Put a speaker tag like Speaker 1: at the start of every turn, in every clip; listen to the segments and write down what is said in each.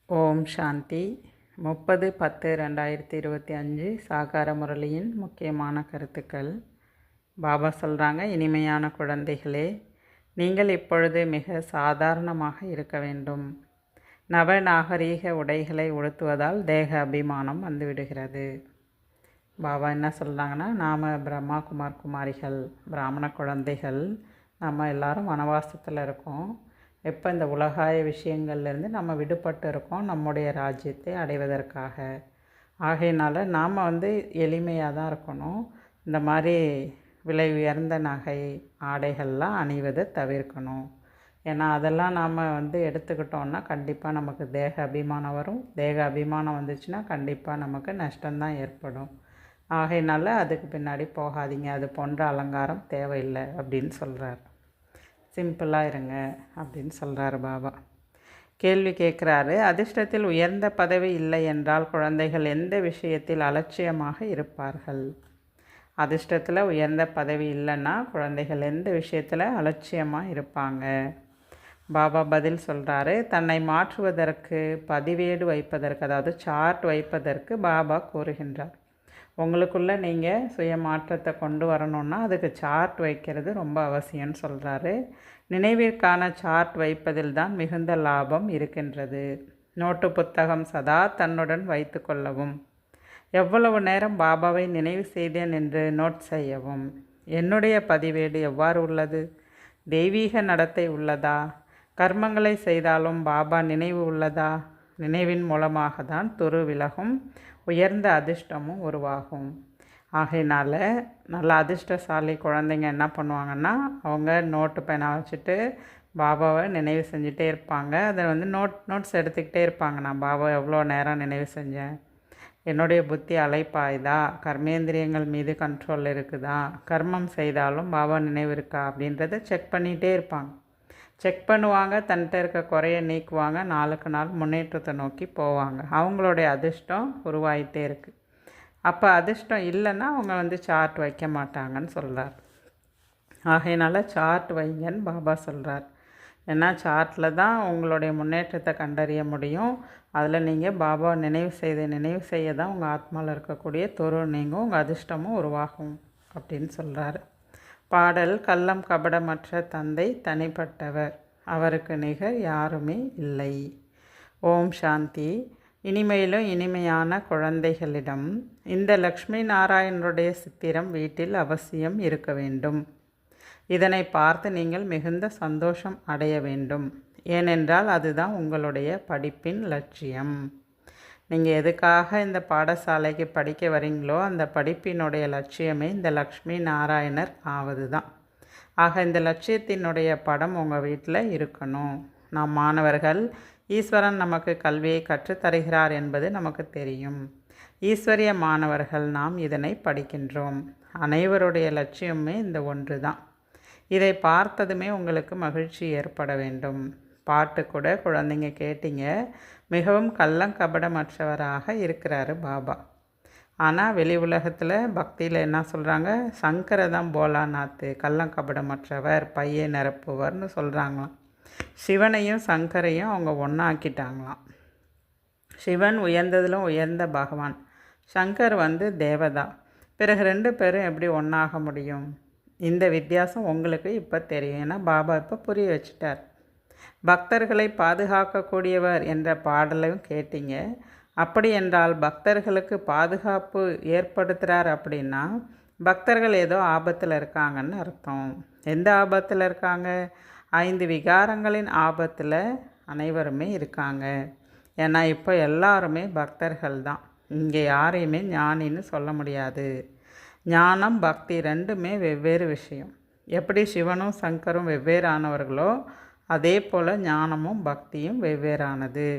Speaker 1: ஓம் சாந்தி 30/10/2025 சாகார முரளியின் முக்கியமான கருத்துக்கள். பாபா சொல்கிறாங்க, இனிமையான குழந்தைகளே, நீங்கள் இப்பொழுது மிக சாதாரணமாக இருக்க வேண்டும். நவநாகரீக உடைகளை உடுத்துவதால் தேக அபிமானம் வந்துவிடுகிறது. பாபா என்ன சொல்கிறாங்கன்னா, நாம் பிரம்மா குமார் குமாரிகள், பிராமண குழந்தைகள், நம்ம எல்லாரும் வனவாசத்தில் இருக்கோம். எப்போ இந்த உலகாய விஷயங்கள்லேருந்து நம்ம விடுபட்டு இருக்கோம் நம்முடைய ராஜ்யத்தை அடைவதற்காக. ஆகையினால நாம் எளிமையாக தான் இருக்கணும். இந்த மாதிரி விலை உயர்ந்த நகை ஆடைகள்லாம் அணிவதை தவிர்க்கணும். ஏன்னா அதெல்லாம் நாம் எடுத்துக்கிட்டோன்னா கண்டிப்பாக நமக்கு தேக அபிமானம் வரும். தேக அபிமானம் வந்துச்சுன்னா கண்டிப்பாக நமக்கு நஷ்டம்தான் ஏற்படும். ஆகையினால அதுக்கு பின்னாடி போகாதீங்க. அது போன்ற அலங்காரம் தேவையில்லை அப்படின்னு சொல்கிறார். சிம்பிளாக இருங்க அப்படின்னு சொல்கிறாரு பாபா. கேள்வி கேட்குறாரு, அதிர்ஷ்டத்தில் உயர்ந்த பதவி இல்லை என்றால் குழந்தைகள் எந்த விஷயத்தில் அலட்சியமாக இருப்பார்கள்? அதிர்ஷ்டத்தில் உயர்ந்த பதவி இல்லைன்னா குழந்தைகள் எந்த விஷயத்தில் அலட்சியமாக இருப்பாங்க? பாபா பதில் சொல்கிறாரு, தன்னை மாற்றுவதற்கு பதிவேடு வைப்பதற்கு, அதாவது சார்ட் வைப்பதற்கு பாபா கூறுகின்றார். உங்களுக்குள்ளே நீங்கள் சுய மாற்றத்தை கொண்டு வரணுன்னா அதுக்கு சார்ட் வைக்கிறது ரொம்ப அவசியம்னு சொல்கிறாரு. நினைவிற்கான சார்ட் வைப்பதில் தான் மிகுந்த லாபம் இருக்கின்றது. நோட்டு புத்தகம் சதா தன்னுடன் வைத்து கொள்ளவும். எவ்வளவு நேரம் பாபாவை நினைவு செய்தேன் என்று நோட் செய்யவும். என்னுடைய பதிவேடு எவ்வாறு உள்ளது? தெய்வீக நடத்தை உள்ளதா? கர்மங்களை செய்தாலும் பாபா நினைவு உள்ளதா? நினைவின் மூலமாக தான் துரு விலகும், உயர்ந்த அதிர்ஷ்டமும் உருவாகும். ஆகையினால நல்ல அதிர்ஷ்டசாலி குழந்தைங்க என்ன பண்ணுவாங்கன்னா, அவங்க நோட்டு பேனா வச்சுட்டு பாபாவை நினைவு செஞ்சுட்டே இருப்பாங்க. அதை நோட்ஸ் எடுத்துக்கிட்டே இருப்பாங்க. நான் பாபா எவ்வளோ நேரம் நினைவு செஞ்சேன், என்னுடைய புத்தி அலைப்பாயுதா, கர்மேந்திரியங்கள் மீது கண்ட்ரோல் இருக்குதா, கர்மம் செய்தாலும் பாபா நினைவு இருக்கா அப்படின்றத செக் பண்ணிகிட்டே இருப்பாங்க. செக் பண்ணுவாங்க, தன்கிட்ட இருக்க குறைய நீக்குவாங்க, நாளுக்கு நாள் முன்னேற்றத்தை நோக்கி போவாங்க. அவங்களுடைய அதிர்ஷ்டம் உருவாகிட்டே இருக்குது. அப்போ அதிர்ஷ்டம் இல்லைன்னா அவங்க சார்ட் வைக்க மாட்டாங்கன்னு சொல்கிறார். ஆகையினால சார்ட் வைங்கன்னு பாபா சொல்கிறார். ஏன்னா சார்ட்டில் தான் உங்களுடைய முன்னேற்றத்தை கண்டறிய முடியும். அதில் நீங்கள் பாபா நினைவு செய்ய தான் உங்கள் ஆத்மாவில் இருக்கக்கூடிய தொரு நீங்கும், உங்கள் அதிர்ஷ்டமும் உருவாகும் அப்படின்னு சொல்கிறாரு. பாடல். கள்ளம் கபடமற்ற தந்தை தனிப்பட்டவர், அவருக்கு நிகர் யாருமே இல்லை. ஓம் சாந்தி. இனிமையிலும் இனிமையான குழந்தைகளிடம் இந்த லக்ஷ்மி நாராயணனுடைய சித்திரம் வீட்டில் அவசியம் இருக்க வேண்டும். இதனை பார்த்து நீங்கள் மிகுந்த சந்தோஷம் அடைய வேண்டும். ஏனென்றால் அதுதான் உங்களுடைய படிப்பின் லட்சியம். நீங்கள் எதுக்காக இந்த பாடசாலைக்கு படிக்க வரீங்களோ அந்த படிப்பினுடைய லட்சியமே இந்த லக்ஷ்மி நாராயணர் ஆவது தான். ஆக இந்த லட்சியத்தினுடைய படம் உங்கள் வீட்டில் இருக்கணும். நாம் மாணவர்கள், ஈஸ்வரன் நமக்கு கல்வியை கற்றுத்தருகிறார் என்பது நமக்கு தெரியும். ஈஸ்வரிய மாணவர்கள் நாம் இதனை படிக்கின்றோம். அனைவருடைய லட்சியமே இந்த ஒன்று தான். இதை பார்த்ததுமே உங்களுக்கு மகிழ்ச்சி ஏற்பட வேண்டும். பாட்டு கூட குழந்தைங்க கேட்டீங்க, மிகவும் கள்ளங்கபடமற்றவராக இருக்கிறாரு பாபா. ஆனால் வெளி உலகத்தில் பக்தியில் என்ன சொல்கிறாங்க, சங்கரை தான் போலாநாத்து, கள்ளங்கபடமற்றவர், பையை நிரப்புவர்னு சொல்கிறாங்களாம். சிவனையும் சங்கரையும் அவங்க ஒன்றாக்கிட்டாங்களாம். சிவன் உயர்ந்ததிலும் உயர்ந்த பகவான், சங்கர் தேவதா. பிறகு ரெண்டு பேரும் எப்படி ஒன்றாக முடியும்? இந்த வித்தியாசம் உங்களுக்கு இப்போ தெரியும். ஏன்னா பாபா இப்போ புரிய வச்சுட்டார். பக்தர்களை பாதுகாக்கக்கூடியவர் என்ற பாடலையும் கேட்டீங்க. அப்படி என்றால் பக்தர்களுக்கு பாதுகாப்பு ஏற்படுத்துகிறார் அப்படின்னா பக்தர்கள் ஏதோ ஆபத்தில் இருக்காங்கன்னு அர்த்தம். எந்த ஆபத்தில் இருக்காங்க? 5 விகாரங்களின் ஆபத்தில் அனைவருமே இருக்காங்க. ஏன்னா இப்போ எல்லாருமே பக்தர்கள் தான். இங்கே யாரையுமே ஞானின்னு சொல்ல முடியாது. ஞானம் பக்தி ரெண்டுமே வெவ்வேறு விஷயம். எப்படி சிவனும் சங்கரும் வெவ்வேறானவர்களோ அதே போல் ஞானமும் பக்தியும் வெவ்வேறானது.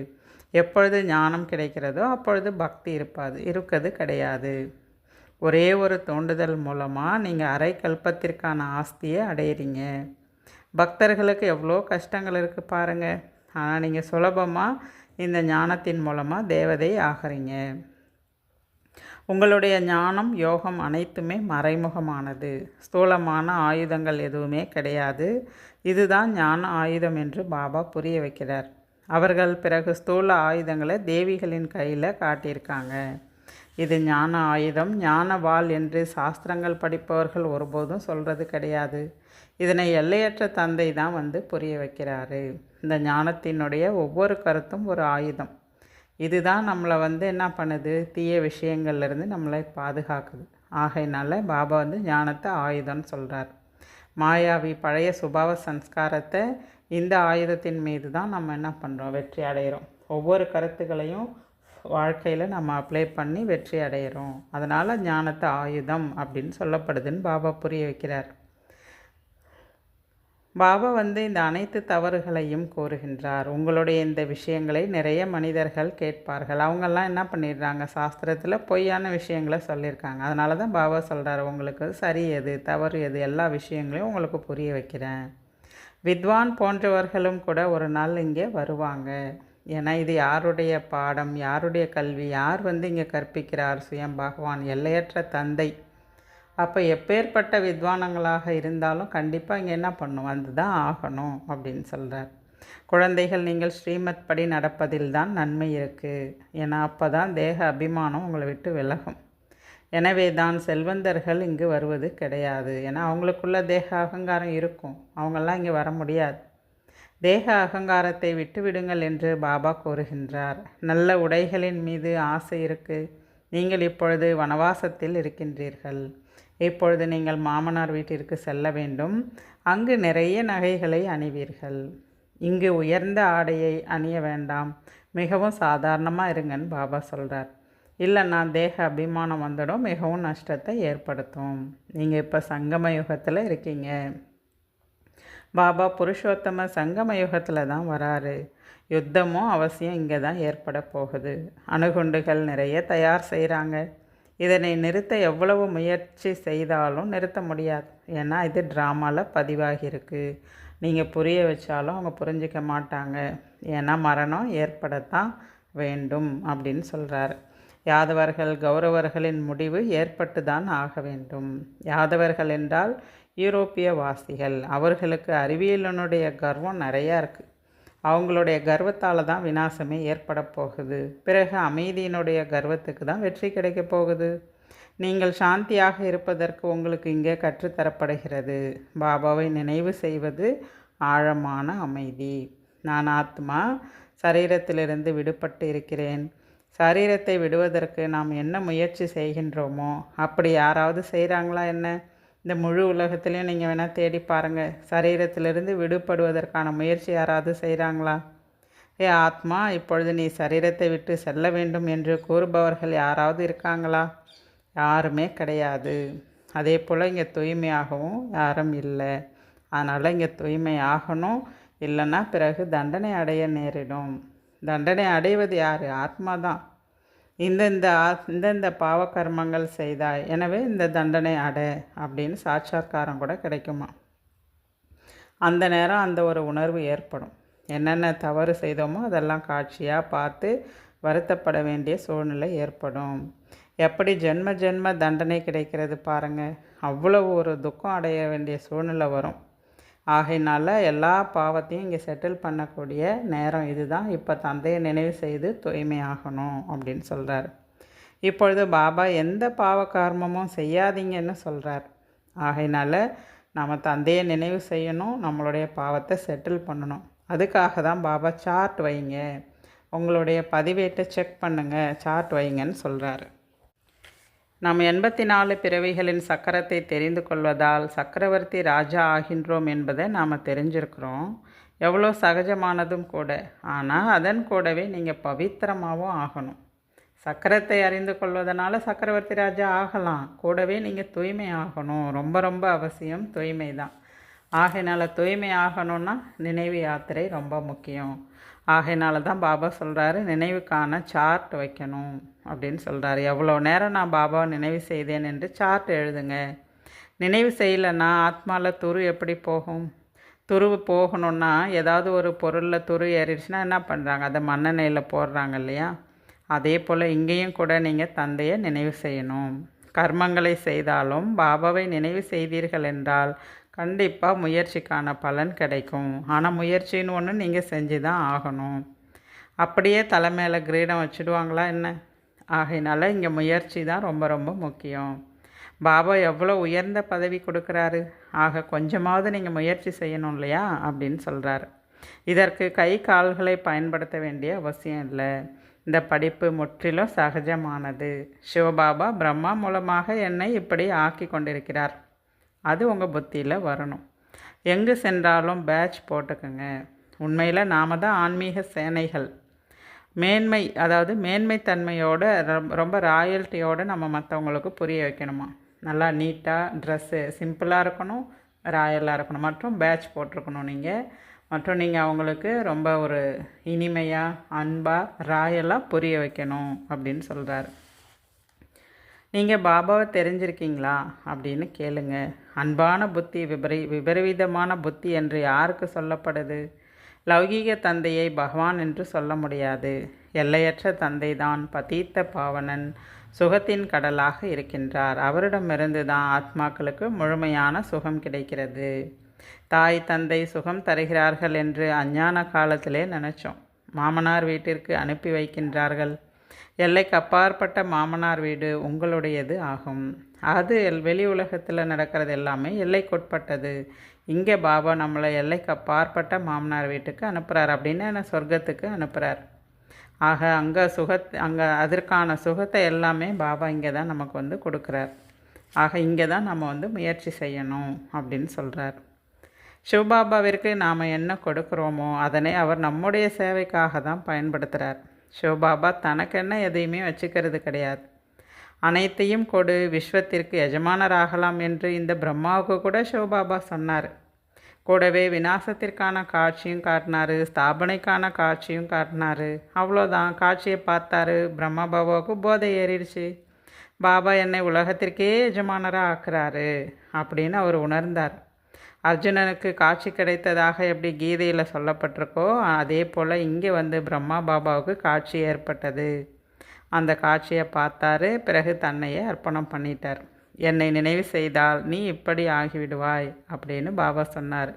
Speaker 1: எப்பொழுது ஞானம் கிடைக்கிறதோ அப்பொழுது பக்தி இருக்கிறது கிடையாது. ஒரே ஒரு தூண்டுதல் மூலமாக நீங்கள் அரை கல்பத்திற்கான ஆஸ்தியை அடையிறீங்க. பக்தர்களுக்கு எவ்வளோ கஷ்டங்கள் இருக்குது பாருங்கள். ஆனால் நீங்கள் சுலபமாக இந்த ஞானத்தின் மூலமாக தேவதை ஆகிறீங்க. உங்களுடைய ஞானம் யோகம் அனைத்துமே மறைமுகமானது. ஸ்தூலமான ஆயுதங்கள் எதுவுமே கிடையாது. இதுதான் ஞான ஆயுதம் என்று பாபா புரிய வைக்கிறார். அவர்கள் பிறகு ஸ்தூல ஆயுதங்களை தேவிகளின் கையில் காட்டியிருக்காங்க. இது ஞான ஆயுதம், ஞான வாள் என்று சாஸ்திரங்கள் படிப்பவர்கள் ஒருபோதும் சொல்கிறது கிடையாது. இதனை எல்லையற்ற தந்தை தான் புரிய வைக்கிறாரு. இந்த ஞானத்தினுடைய ஒவ்வொரு கருத்தும் ஒரு ஆயுதம். இதுதான் நம்மளை என்ன பண்ணுது, தீய விஷயங்கள்லேருந்து நம்மளை பாதுகாக்குது. ஆகையினால பாபா ஞானத்தை ஆயுதம்னு சொல்கிறார். மாயாவி பழைய சுபாவ சம்ஸ்காரத்தை இந்த ஆயுதத்தின் மீது தான் நம்ம என்ன பண்ணுறோம், வெற்றி அடைகிறோம். ஒவ்வொரு கருத்துக்களையும் வாழ்க்கையில் நம்ம அப்ளை பண்ணி வெற்றி அடைகிறோம். அதனால் ஞானத்தை ஆயுதம் அப்படின்னு சொல்லப்படுதுன்னு பாபா புரிய வைக்கிறார். பாபா இந்த அனைத்து தவறுகளையும் கூறுகின்றார். உங்களுடைய இந்த விஷயங்களை நிறைய மனிதர்கள் கேட்பார்கள். அவங்கெல்லாம் என்ன பண்ணிடுறாங்க, சாஸ்திரத்தில் பொய்யான விஷயங்களை சொல்லியிருக்காங்க. அதனால தான் பாபா சொல்கிறார், உங்களுக்கு சரி எது தவறு எது எல்லா விஷயங்களையும் உங்களுக்கு புரிய வைக்கிறேன். வித்வான் போன்றவர்களும் கூட ஒரு நாள் இங்கே வருவாங்க. ஏன்னா இது யாருடைய பாடம், யாருடைய கல்வி, யார் இங்கே கற்பிக்கிறார், சுயம் பகவான் எல்லையற்ற தந்தை. அப்போ எப்பேற்பட்ட வித்வானங்களாக இருந்தாலும் கண்டிப்பாக இங்கே என்ன பண்ணும், வந்து தான் ஆகணும் அப்படின்னு சொல்கிறார். குழந்தைகள், நீங்கள் ஸ்ரீமத் படி நடப்பதில் தான் நன்மை இருக்குது. ஏன்னா அப்போ தான் தேக அபிமானம் உங்களை விட்டு விலகும். எனவே தான் செல்வந்தர்கள் இங்கு வருவது கிடையாது. ஏன்னா அவங்களுக்குள்ள தேக அகங்காரம் இருக்கும், அவங்கெல்லாம் இங்கே வர முடியாது. தேக அகங்காரத்தை விட்டுவிடுங்கள் என்று பாபா கூறுகின்றார். நல்ல உடைகளின் மீது ஆசை இருக்குது. நீங்கள் இப்பொழுது வனவாசத்தில் இருக்கின்றீர்கள். இப்பொழுது நீங்கள் மாமனார் வீட்டிற்கு செல்ல வேண்டும். அங்கு நிறைய நகைகளை அணிவீர்கள். இங்கு உயர்ந்த ஆடையை அணிய வேண்டாம், மிகவும் சாதாரணமாக இருங்கன்னு பாபா சொல்கிறார். இல்லைன்னா தேக அபிமானம் வந்துடும், மிகவும் நஷ்டத்தை ஏற்படுத்தும். நீங்கள் இப்போ சங்கம யுகத்தில் இருக்கீங்க. பாபா புருஷோத்தம சங்கம யுகத்தில் தான் வராரு. யுத்தமும் அவசியம் இங்கே தான் ஏற்பட போகுது. அணுகுண்டுகள் நிறைய தயார் செய்கிறாங்க. இதனை நிறுத்த எவ்வளவு முயற்சி செய்தாலும் நிறுத்த முடியாது. ஏன்னா இது ட்ராமாவில் பதிவாகியிருக்கு. நீங்கள் புரிய வச்சாலும் அவங்க புரிஞ்சிக்க மாட்டாங்க. ஏன்னா மரணம் ஏற்படத்தான் வேண்டும் அப்படின்னு சொல்கிறாரு. யாதவர்கள் கௌரவர்களின் முடிவு ஏற்பட்டு தான் ஆக வேண்டும். யாதவர்கள் என்றால் யூரோப்பிய வாசிகள். அவர்களுக்கு அறிவியலினுடைய கர்வம் நிறையா இருக்குது. அவங்களுடைய கர்வத்தால் தான் விநாசமே ஏற்பட போகுது. பிறகு அமைதியினுடைய கர்வத்துக்கு தான் வெற்றி கிடைக்க போகுது. நீங்கள் சாந்தியாக இருப்பதற்கு உங்களுக்கு இங்கே கற்றுத்தரப்படுகிறது. பாபாவை நினைவு செய்வது ஆழமான அமைதி. நான் ஆத்மா, சரீரத்திலிருந்து விடுபட்டு இருக்கிறேன். சரீரத்தை விடுவதற்கு நாம் என்ன முயற்சி செய்கின்றோமோ அப்படி யாராவது செய்கிறாங்களா என்ன? இந்த முழு உலகத்துலேயும் நீங்கள் வேணால் தேடி பாருங்கள். சரீரத்திலிருந்து விடுபடுவதற்கான முயற்சி யாராவது செய்கிறாங்களா? ஆத்மா, இப்பொழுது நீ சரீரத்தை விட்டு செல்ல வேண்டும் என்று கூறுபவர்கள் யாராவது இருக்காங்களா? யாருமே கிடையாது. அதே போல் இங்கே தூய்மையாகவும் யாரும் இல்லை. அதனால் இங்கே தூய்மை ஆகணும். இல்லைன்னா பிறகு தண்டனை அடைய நேரிடும். தண்டனை அடைவது யார்? ஆத்மா தான். இந்தந்த பாவகர்மங்கள் செய்தாய், எனவே இந்த தண்டனை அடை அப்படின்னு சாட்சாத்காரம் கூட கிடைக்குமா? அந்த நேரம் அந்த ஒரு உணர்வு ஏற்படும். என்னென்ன தவறு செய்தோமோ அதெல்லாம் காட்சியாக பார்த்து வருத்தப்பட வேண்டிய சூழ்நிலை ஏற்படும். எப்படி ஜென்ம ஜென்ம தண்டனை கிடைக்கிறது பாருங்கள். அவ்வளவு ஒரு துக்கம் அடைய வேண்டிய சூழ்நிலை வரும். ஆகையினால எல்லா பாவத்தையும் இங்கே செட்டில் பண்ணக்கூடிய நேரம் இதுதான். இப்போ தந்தையை நினைவு செய்து தூய்மையாகணும் அப்படின்னு சொல்கிறார். இப்பொழுது பாபா எந்த பாவ கர்மமும் செய்யாதீங்கன்னு சொல்கிறார். ஆகையினால நம்ம தந்தையை நினைவு செய்யணும், நம்மளுடைய பாவத்தை செட்டில் பண்ணணும். அதுக்காக தான் பாபா சார்ட் வைங்க, உங்களுடைய பதிவேட்டை செக் பண்ணுங்கள், சார்ட் வைங்கன்னு சொல்கிறாரு. நாம் 84 பிறவிகளின் சக்கரத்தை தெரிந்து கொள்வதால் சக்கரவர்த்தி ராஜா ஆகின்றோம் என்பதை நாம் தெரிஞ்சிருக்கிறோம். எவ்வளோ சகஜமானதும் கூட. ஆனால் அதன் கூடவே நீங்கள் பவித்திரமாகவும் ஆகணும். சக்கரத்தை அறிந்து கொள்வதனால சக்கரவர்த்தி ராஜா ஆகலாம், கூடவே நீங்கள் தூய்மை ஆகணும். ரொம்ப ரொம்ப அவசியம் தூய்மை தான். ஆகையினால தூய்மை ஆகணும்னா நினைவு யாத்திரை ரொம்ப முக்கியம். ஆகையினால தான் பாபா சொல்கிறாரு, நினைவுக்கான சார்ட் வைக்கணும் அப்படின்னு சொல்கிறாரு. எவ்வளோ நேரம் நான் பாபாவை நினைவு செய்தேன் என்று சார்ட் எழுதுங்க. நினைவு செய்யலைன்னா ஆத்மாவில் துரு எப்படி போகும்? துருவு போகணுன்னா ஏதாவது ஒரு பொருளில் துரு ஏறிடுச்சுன்னா என்ன பண்ணுறாங்க? அதை மண்ணெண்ணெயில் போடுறாங்க இல்லையா? அதே போல் இங்கேயும் கூட நீங்கள் தந்தையை நினைவு செய்யணும். கர்மங்களை செய்தாலும் பாபாவை நினைவு செய்தீர்கள் என்றால் கண்டிப்பாக முயற்சிக்கான பலன் கிடைக்கும். ஆனால் முயற்சின்னு ஒன்று நீங்கள் செஞ்சு தான் ஆகணும். அப்படியே தலை மேலே கிரீடம் வச்சுடுவாங்களா என்ன? ஆகையினால இங்கே முயற்சி தான் ரொம்ப ரொம்ப முக்கியம். பாபா எவ்வளோ உயர்ந்த பதவி கொடுக்குறாரு. ஆக கொஞ்சமாவது நீங்கள் முயற்சி செய்யணும் இல்லையா அப்படின்னு சொல்கிறாரு. இதற்கு கை கால்களை பயன்படுத்த வேண்டிய அவசியம் இல்லை. இந்த படிப்பு முற்றிலும் சகஜமானது. சிவபாபா பிரம்மா மூலமாக என்னை இப்படி ஆக்கி கொண்டிருக்கிறார். அது உங்கள் புத்தியில் வரணும். எங்கு சென்றாலும் பேட்ச் போட்டுக்கோங்க. உண்மையில் நாம் தான் ஆன்மீக சேனைகள். மேன்மை, அதாவது மேன்மைத்தன்மையோடு ரொம்ப ராயல்ட்டியோடு நம்ம மற்றவங்களுக்கு புரிய வைக்கணுமா. நல்லா நீட்டாக ட்ரெஸ்ஸு சிம்பிளாக இருக்கணும், ராயலாக இருக்கணும், மற்றும் பேட்ச் போட்டிருக்கணும் நீங்கள். மற்றும் நீங்கள் அவங்களுக்கு ரொம்ப ஒரு இனிமையாக அன்பாக ராயலாக புரிய வைக்கணும் அப்படின்னு சொல்கிறாரு. நீங்கள் பாபாவை தெரிஞ்சிருக்கீங்களா அப்படின்னு கேளுங்க. அன்பான புத்தி விபரீதமான புத்தி என்று யாருக்கு சொல்லப்படுது? லௌகீக தந்தையை பகவான் என்று சொல்ல முடியாது. எல்லையற்ற தந்தை தான் பதீத்த பாவனன், சுகத்தின் கடலாக இருக்கின்றார். அவரிடமிருந்து தான் ஆத்மாக்களுக்கு முழுமையான சுகம் கிடைக்கிறது. தாய் தந்தை சுகம் தருகிறார்கள் என்று அஞ்ஞான காலத்திலே நினச்சோம். மாமனார் வீட்டிற்கு அனுப்பி வைக்கின்றார்கள். எல்லைக்கு அப்பாற்பட்ட மாமனார் வீடு உங்களுடையது ஆகும். அது வெளி உலகத்தில் நடக்கிறது எல்லாமே எல்லைக்குட்பட்டது. இங்கே பாபா நம்மளை எல்லைக்கு அப்பாற்பட்ட மாமனார் வீட்டுக்கு அனுப்புகிறார், அப்படின்னு என்ன சொர்க்கத்துக்கு அனுப்புகிறார். ஆக அங்கே அதற்கான சுகத்தை எல்லாமே பாபா இங்கே தான் நமக்கு வந்து கொடுக்குறார். ஆக இங்கே தான் நம்ம வந்து முயற்சி செய்யணும் அப்படின்னு சொல்கிறார். சிவபாபாவிற்கு நாம் என்ன கொடுக்குறோமோ அதனை அவர் நம்முடைய சேவைக்காக தான் பயன்படுத்துகிறார். சிவபாபா தனக்கென்ன எதையுமே வச்சுக்கிறது கிடையாது. அனைத்தையும் கொடு, விஸ்வத்திற்கு எஜமானராகலாம் என்று இந்த பிரம்மாவுக்கு கூட சிவபாபா சொன்னார். கூடவே விநாசத்திற்கான காட்சியும் காட்டினார், ஸ்தாபனைக்கான காட்சியும் காட்டினார். அவ்வளோதான், காட்சியை பார்த்தாரு. பிரம்மா பாபாவுக்கு போதை ஏறிடுச்சு. பாபா என்னை உலகத்திற்கே எஜமானராக ஆக்குறாரு அப்படின்னு அவர் உணர்ந்தார். அர்ஜுனனுக்கு காட்சி கிடைத்ததாக எப்படி கீதையில் சொல்லப்பட்டிருக்கோ அதே போல் இங்கே வந்து பிரம்மா பாபாவுக்கு காட்சி ஏற்பட்டது. அந்த காட்சியை பார்த்தாரு. பிறகு தன்னையே அர்ப்பணம் பண்ணிட்டார். என்னை நினைவு செய்தால் நீ இப்படி ஆகிவிடுவாய் அப்படின்னு பாபா சொன்னார்.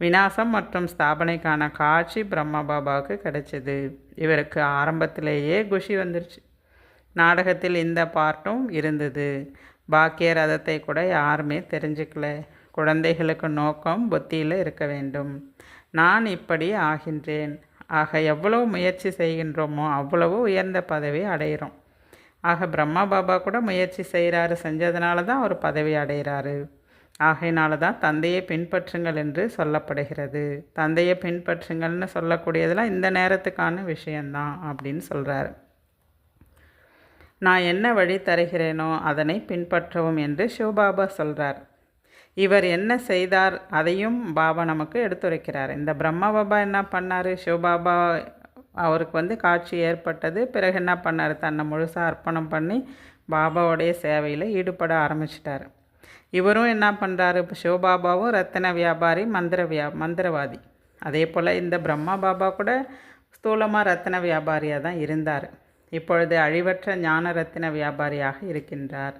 Speaker 1: விநாசம் மற்றும் ஸ்தாபனைக்கான காட்சி பிரம்மா பாபாவுக்கு கிடைச்சிது. இவருக்கு ஆரம்பத்திலேயே குஷி வந்துருச்சு. நாடகத்தில் இந்த பார்ட்டும் இருந்தது. பாக்கிய ரதத்தை கூட யாருமே தெரிஞ்சுக்கல. குழந்தைகளுக்கு நோக்கம் புத்தியில் இருக்க வேண்டும். நான் இப்படி ஆகின்றேன். ஆக எவ்வளவு முயற்சி செய்கின்றோமோ அவ்வளவு உயர்ந்த பதவி அடைகிறோம். ஆக பிரம்மா பாபா கூட முயற்சி செய்கிறாரு, செஞ்சதுனால தான் அவர் பதவி அடைகிறாரு. ஆகையினால தான் தந்தையை பின்பற்றுங்கள் என்று சொல்லப்படுகிறது. தந்தையை பின்பற்றுங்கள்னு சொல்லக்கூடியதெல்லாம் இந்த நேரத்துக்கான விஷயந்தான் அப்படின்னு சொல்கிறாரு. நான் என்ன வழி தருகிறேனோ அதனை பின்பற்றவும் என்று சிவபாபா சொல்கிறார். இவர் என்ன செய்தார் அதையும் பாபா நமக்கு எடுத்துரைக்கிறார். இந்த பிரம்மா பாபா என்ன பண்ணார்? சிவபாபா அவருக்கு வந்து காட்சி ஏற்பட்டது. பிறகு என்ன பண்ணார்? தன்னை முழுசாக அர்ப்பணம் பண்ணி பாபாவுடைய சேவையில் ஈடுபட ஆரம்பிச்சிட்டார். இவரும் என்ன பண்ணுறாரு? இப்போ சிவபாபாவும் ரத்தின வியாபாரி, மந்திரவாதி. அதே போல் இந்த பிரம்மா பாபா கூட ஸ்தூலமாக ரத்தின வியாபாரியாக தான் இருந்தார். இப்பொழுது அழிவற்ற ஞான ரத்தின வியாபாரியாக இருக்கின்றார்.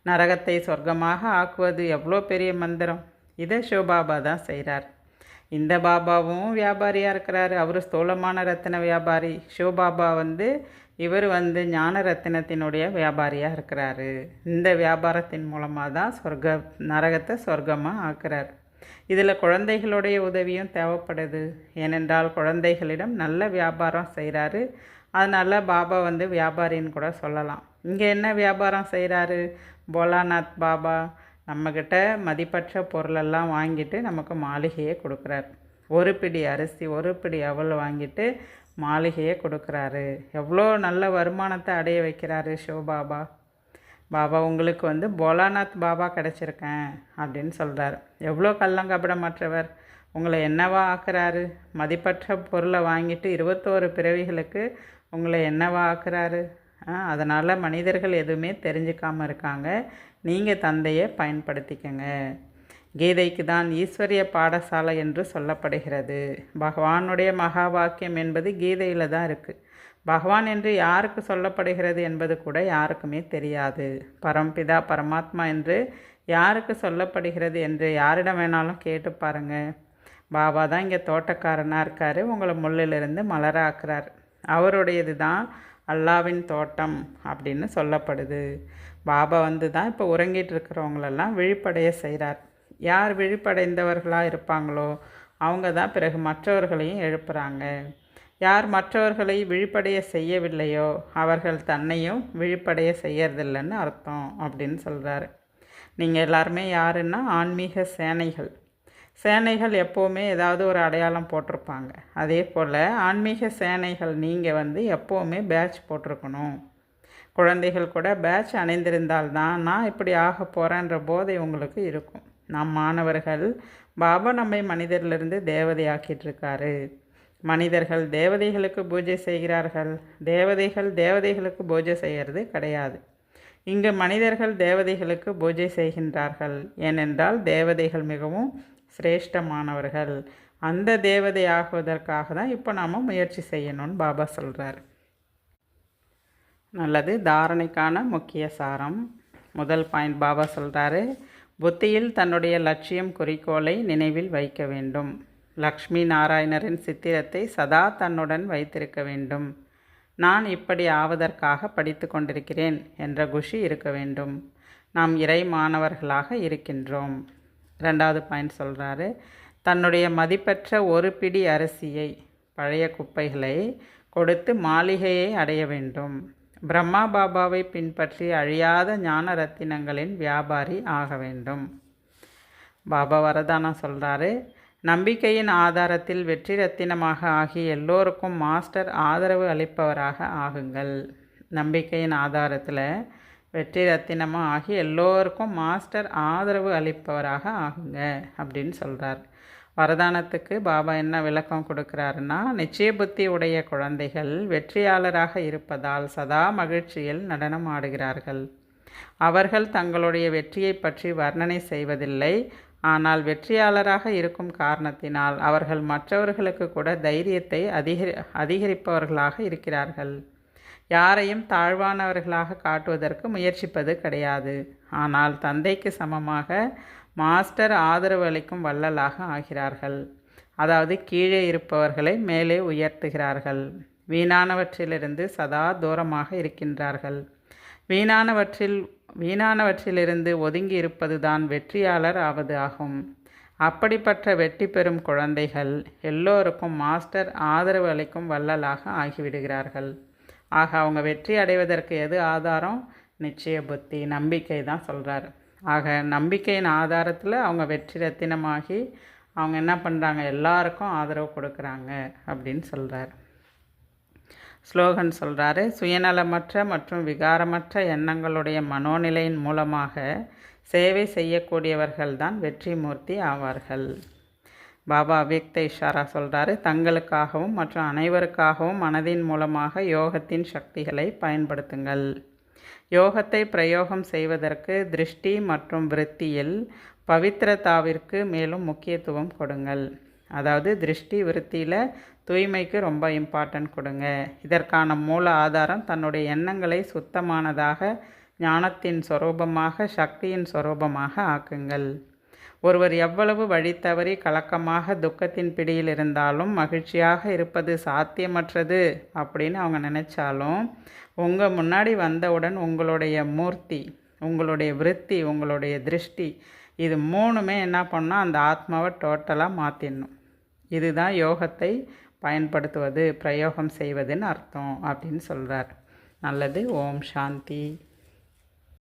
Speaker 1: நரகத்தை சொர்க்கமாக ஆக்குவது எவ்வளோ பெரிய மந்திரம். இதை சிவபாபா தான் செய்கிறார். இந்த பாபாவும் வியாபாரியாக இருக்கிறாரு. அவர் ஸ்தூலமான ரத்தின வியாபாரி. சிவபாபா வந்து இவர் வந்து ஞான ரத்தினத்தினுடைய வியாபாரியாக இருக்கிறாரு. இந்த வியாபாரத்தின் மூலமாக தான் நரகத்தை சொர்க்கமாக ஆக்குறார். இதில் குழந்தைகளுடைய உதவியும் தேவைப்படுது. ஏனென்றால் குழந்தைகளிடம் நல்ல வியாபாரம் செய்கிறாரு. அதனால் பாபா வந்து வியாபாரின்னு கூட சொல்லலாம். இங்கே என்ன வியாபாரம் செய்கிறாரு? போலாநாத் பாபா நம்மக்கிட்ட மதிப்பற்ற பொருளெல்லாம் வாங்கிட்டு நமக்கு மாளிகையை கொடுக்குறாரு. ஒரு பிடி அரிசி, ஒரு பிடி அவல் வாங்கிட்டு மாளிகையை கொடுக்குறாரு. எவ்வளோ நல்ல வருமானத்தை அடைய வைக்கிறாரு சிவபாபா. பாபா உங்களுக்கு வந்து போலாநாத் பாபா கிடச்சிருக்கேன் அப்படின்னு சொல்கிறார். எவ்வளோ கள்ளங்கபடமற்றவர். உங்களை என்னவா ஆக்குறாரு? மதிப்பற்ற பொருளை வாங்கிட்டு 21 பிறவிகளுக்கு உங்களை என்னவா ஆக்குறாரு? அதனால் மனிதர்கள் எதுவுமே தெரிஞ்சுக்காமல் இருக்காங்க. நீங்கள் தந்தையை பயன்படுத்திக்கங்க. கீதைக்கு தான் ஈஸ்வரிய பாடசாலை என்று சொல்லப்படுகிறது. பகவானுடைய மகா வாக்கியம் என்பது கீதையில் தான் இருக்குது. பகவான் என்று யாருக்கு சொல்லப்படுகிறது என்பது கூட யாருக்குமே தெரியாது. பரம்பிதா பரமாத்மா என்று யாருக்கு சொல்லப்படுகிறது என்று யாரிடம் வேணாலும் கேட்டு பாருங்கள். பாபா தான் இங்கே தோட்டக்காரனாக இருக்கார். உங்களை முள்ளிலிருந்து மலராக்குறார். அவருடையது தான் அல்லாவின் தோட்டம் அப்படின்னு சொல்லப்படுது. பாபா வந்து தான் இப்போ உறங்கிட்டு இருக்கிறவங்களெல்லாம் விழிப்படைய செய்கிறார். யார் விழிப்படைந்தவர்களாக இருப்பாங்களோ அவங்க தான் பிறகு மற்றவர்களையும் எழுப்புகிறாங்க. யார் மற்றவர்களை விழிப்படைய செய்யவில்லையோ அவர்கள் தன்னையும் விழிப்படைய செய்யறதில்லைன்னு அர்த்தம் அப்படின்னு சொல்கிறாரு. நீங்கள் எல்லாருமே யாருன்னா ஆன்மீக சேனைகள். சேனைகள் எப்போவுமே ஏதாவது ஒரு அடையாளம் போட்டிருப்பாங்க. அதே போல் ஆன்மீக சேனைகள் நீங்கள் வந்து எப்போவுமே பேட்ச் போட்டிருக்கணும். குழந்தைகள் கூட பேட்ச் அணிந்திருந்தால்தான் நான் இப்படி ஆக போகிறேன்ற போதை உங்களுக்கு இருக்கும். நம் மாணவர்கள் பாபா நம்மை மனிதரிலிருந்து தேவதையாக்கிட்டு மனிதர்கள் தேவதைகளுக்கு பூஜை செய்கிறார்கள். தேவதைகள் தேவதைகளுக்கு பூஜை செய்கிறது கிடையாது. இங்கு மனிதர்கள் தேவதைகளுக்கு பூஜை செய்கின்றார்கள். ஏனென்றால் தேவதைகள் மிகவும் சிரேஷ்டமானவர்கள். அந்த தேவதை ஆகுவதற்காக தான் இப்போ நாம் முயற்சி செய்யணும்னு பாபா சொல்கிறார். நல்லது. தாரணைக்கான முக்கிய சாரம். முதல் பாயிண்ட் பாபா சொல்கிறாரு, புத்தியில் தன்னுடைய லட்சியம் குறிக்கோளை நினைவில் வைக்க வேண்டும். லக்ஷ்மி நாராயணரின் சித்திரத்தை சதா தன்னுடன் வைத்திருக்க வேண்டும். நான் இப்படி ஆவதற்காக படித்து கொண்டிருக்கிறேன் என்ற குஷி இருக்க வேண்டும். நாம் இறை மாணவர்களாக இருக்கின்றோம். ரெண்டாவது பாயிண்ட் சொல்கிறாரு, தன்னுடைய மதிப்பற்ற ஒரு பிடி அரிசியை, பழைய குப்பைகளை கொடுத்து மாளிகையை அடைய வேண்டும். பிரம்மா பாபாவை பின்பற்றி அழியாத ஞான ரத்தினங்களின் வியாபாரி ஆக வேண்டும். பாபா வரதானம் சொல்கிறாரு, நம்பிக்கையின் ஆதாரத்தில் வெற்றி ரத்தினமாக ஆகி எல்லோருக்கும் மாஸ்டர் ஆதரவு அளிப்பவராக ஆகுங்கள். நம்பிக்கையின் ஆதாரத்தில் வெற்றி ரத்தினமாக ஆகி எல்லோருக்கும் மாஸ்டர் ஆதரவு அளிப்பவராக ஆகுங்க அப்படின்னு சொல்கிறார். வரதானத்துக்கு பாபா என்ன விளக்கம் கொடுக்குறாருன்னா, நிச்சய புத்தி உடைய குழந்தைகள் வெற்றியாளராக இருப்பதால் சதா மகிழ்ச்சியில் நடனம் ஆடுகிறார்கள். அவர்கள் தங்களுடைய வெற்றியை பற்றி வர்ணனை செய்வதில்லை. ஆனால் வெற்றியாளராக இருக்கும் காரணத்தினால் அவர்கள் மற்றவர்களுக்கு கூட தைரியத்தை அதிகரிப்பவர்களாக இருக்கிறார்கள். யாரையும் தாழ்வானவர்களாக காட்டுவதற்கு முயற்சிப்பது கிடையாது. ஆனால் தந்தைக்கு சமமாக மாஸ்டர் ஆதரவு அளிக்கும் வள்ளலாக ஆகிறார்கள். அதாவது கீழே இருப்பவர்களை மேலே உயர்த்துகிறார்கள். வீணானவற்றிலிருந்து சதா தூரமாக இருக்கின்றார்கள். வீணானவற்றிலிருந்து ஒதுங்கி இருப்பது தான் வெற்றியாளர் ஆவது ஆகும். அப்படிப்பட்ட வெற்றி பெறும் குழந்தைகள் எல்லோருக்கும் மாஸ்டர் ஆதரவு அளிக்கும் வள்ளலாக ஆகிவிடுகிறார்கள். ஆக அவங்க வெற்றி அடைவதற்கு எது ஆதாரம்? நிச்சய புத்தி, நம்பிக்கை தான் சொல்கிறார். ஆக நம்பிக்கையின் ஆதாரத்தில் அவங்க வெற்றி ரத்தினமாகி அவங்க என்ன பண்ணுறாங்க, எல்லாருக்கும் ஆதரவு கொடுக்குறாங்க அப்படின்னு சொல்கிறார். ஸ்லோகன் சொல்கிறாரு, சுயநலமற்ற மற்றும் விகாரமற்ற எண்ணங்களுடைய மனோநிலையின் மூலமாக சேவை செய்யக்கூடியவர்கள்தான் வெற்றி மூர்த்தி ஆவார்கள். பாபா அவ்யக்த இஷாரா சொல்கிறாரு, தங்களுக்காகவும் மற்றும் அனைவருக்காகவும் மனதின் மூலமாக யோகத்தின் சக்திகளை பயன்படுத்துங்கள். யோகத்தை பிரயோகம் செய்வதற்கு திருஷ்டி மற்றும் விருத்தியில் பவித்திரதாவிற்கு மேலும் முக்கியத்துவம் கொடுங்கள். அதாவது திருஷ்டி விருத்தியில் தூய்மைக்கு ரொம்ப இம்பார்ட்டன்ட் கொடுங்க. இதற்கான மூல ஆதாரம் தன்னுடைய எண்ணங்களை சுத்தமானதாக ஞானத்தின் சொரூபமாக சக்தியின் சொரூபமாக ஆக்குங்கள். ஒருவர் எவ்வளவு வழி தவறி கலக்கமாக துக்கத்தின் பிடியில் இருந்தாலும் மகிழ்ச்சியாக இருப்பது சாத்தியமற்றது அப்படின்னு அவங்க நினைச்சாலும் உங்கள் முன்னாடி வந்தவுடன் உங்களுடைய மூர்த்தி, உங்களுடைய விருத்தி, உங்களுடைய திருஷ்டி, இது மூணுமே என்ன பண்ணால் அந்த ஆத்மாவை டோட்டலாக மாற்றிடணும். இதுதான் யோகத்தை பயன்படுத்துவது, பிரயோகம் செய்வதுன்னு அர்த்தம் அப்படின்னு சொல்கிறார். நல்லது. ஓம் சாந்தி.